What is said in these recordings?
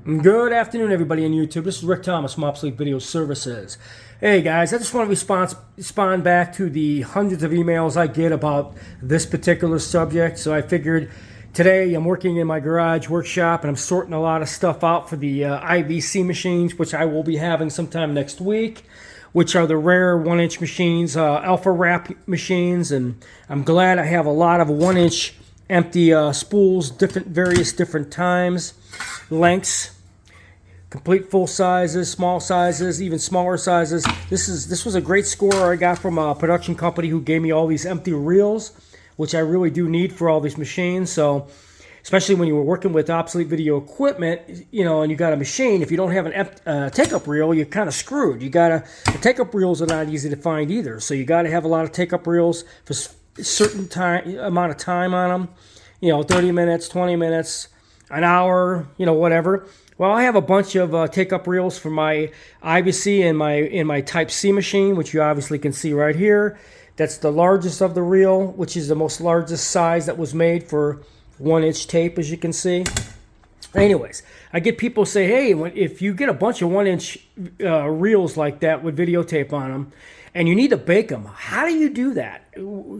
Good afternoon, everybody on YouTube. This is Rick Thomas from Obsolete Video Services. Hey guys, I just want to respond back to the hundreds of emails I get about this particular subject. So I figured today I'm working in my garage workshop and I'm sorting a lot of stuff out for the IVC machines, which I will be having sometime next week, which are the rare 1-inch machines, alpha wrap machines. And I'm glad I have a lot of 1-inch empty spools, various different times, lengths, complete full sizes, small sizes, even smaller sizes. This was a great score I got from a production company who gave me all these empty reels, which I really do need for all these machines. So especially when you were working with obsolete video equipment, you know, and you got a machine, if you don't have an take-up reel, you're kind of screwed. The take-up reels are not easy to find either. So you got to have a lot of take-up reels for certain amount of time on them, you know, 30 minutes, 20 minutes, an hour, you know, whatever. Well, I have a bunch of take-up reels for my IVC in my Type C machine, which you obviously can see right here. That's the largest of the reel, which is the most largest size that was made for 1-inch tape, as you can see. Anyways, I get people say, hey, if you get a bunch of 1-inch reels like that with videotape on them, and you need to bake them, how do you do that?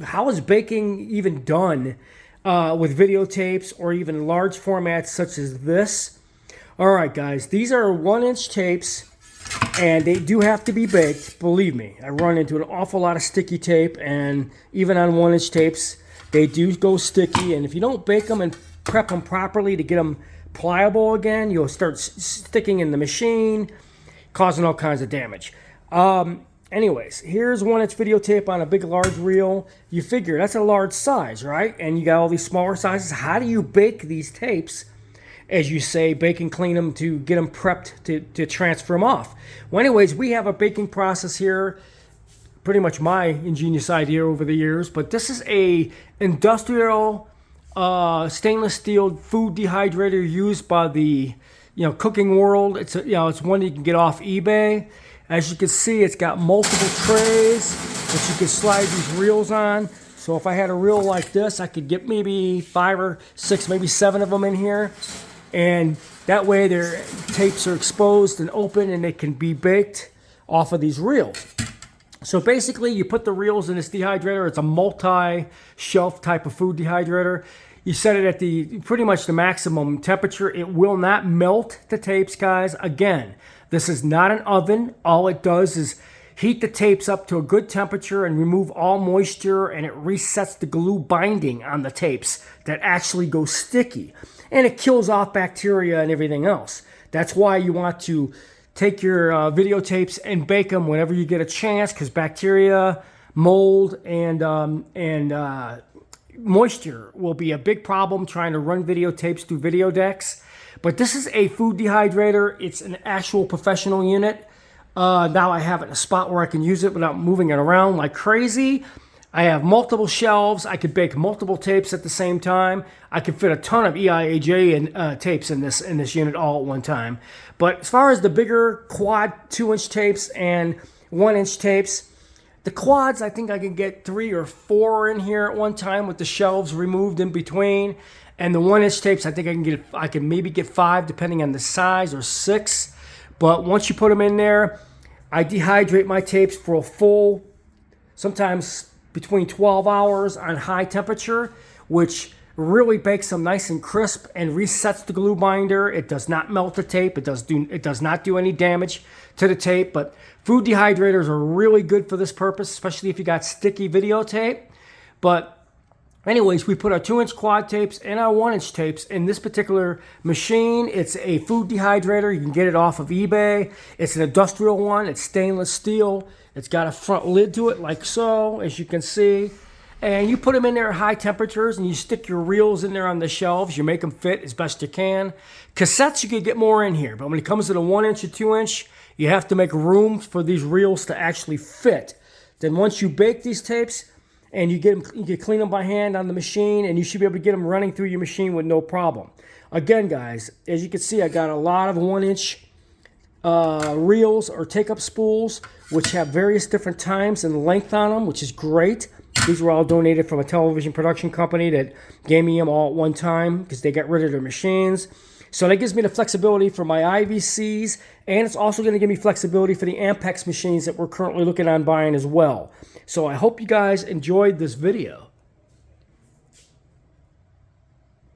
How is baking even done with videotapes or even large formats such as this? All right, guys, these are 1-inch tapes, and they do have to be baked. Believe me, I run into an awful lot of sticky tape, and even on 1-inch tapes, they do go sticky. And if you don't bake them and prep them properly to get them pliable again, you'll start sticking in the machine, causing all kinds of damage. Anyways, here's 1-inch videotape on a big, large reel. You figure that's a large size, right? And you got all these smaller sizes. How do you bake these tapes? As you say, bake and clean them to get them prepped to transfer them off. Well, anyways, we have a baking process here. Pretty much my ingenious idea over the years, but this is a industrial stainless steel food dehydrator used by the cooking world. It's it's one you can get off eBay. As you can see, it's got multiple trays that you can slide these reels on. So if I had a reel like this, I could get maybe 5 or 6, maybe 7 of them in here. And that way their tapes are exposed and open and they can be baked off of these reels. So basically you put the reels in this dehydrator. It's a multi-shelf type of food dehydrator. You set it at pretty much the maximum temperature. It will not melt the tapes, guys. Again, this is not an oven. All it does is heat the tapes up to a good temperature and remove all moisture, and it resets the glue binding on the tapes that actually go sticky. And it kills off bacteria and everything else. That's why you want to take your videotapes and bake them whenever you get a chance, because bacteria, mold, and moisture will be a big problem trying to run videotapes through video decks. But this is a food dehydrator. It's an actual professional unit. Now I have it in a spot where I can use it without moving it around like crazy. I have multiple shelves. I could bake multiple tapes at the same time. I could fit a ton of EIAJ and tapes in this unit all at one time. But as far as the bigger quad 2-inch tapes and 1-inch tapes, the quads, I think I can get 3 or 4 in here at one time with the shelves removed in between. And the 1-inch tapes, I think I can maybe get 5 depending on the size, or 6. But once you put them in there, I dehydrate my tapes for a full, sometimes between 12 hours on high temperature, which really bakes them nice and crisp and resets the glue binder. It does not melt the tape. It does not do any damage to the tape. But food dehydrators are really good for this purpose, especially if you got sticky videotape. But anyways, we put our 2-inch quad tapes and our 1-inch tapes in this particular machine. It's a food dehydrator. You can get it off of eBay. It's an industrial one. It's stainless steel. It's got a front lid to it like so, as you can see. And you put them in there at high temperatures and you stick your reels in there on the shelves. You make them fit as best you can. Cassettes, you can get more in here. But when it comes to the 1-inch or 2-inch, you have to make room for these reels to actually fit. Then once you bake these tapes, and you can clean them by hand on the machine, and you should be able to get them running through your machine with no problem. Again, guys, as you can see, I got a lot of 1-inch reels or take-up spools, which have various different times and length on them, which is great. These were all donated from a television production company that gave me them all at one time because they got rid of their machines. So that gives me the flexibility for my IVCs, and it's also going to give me flexibility for the Ampex machines that we're currently looking on buying as well. So I hope you guys enjoyed this video.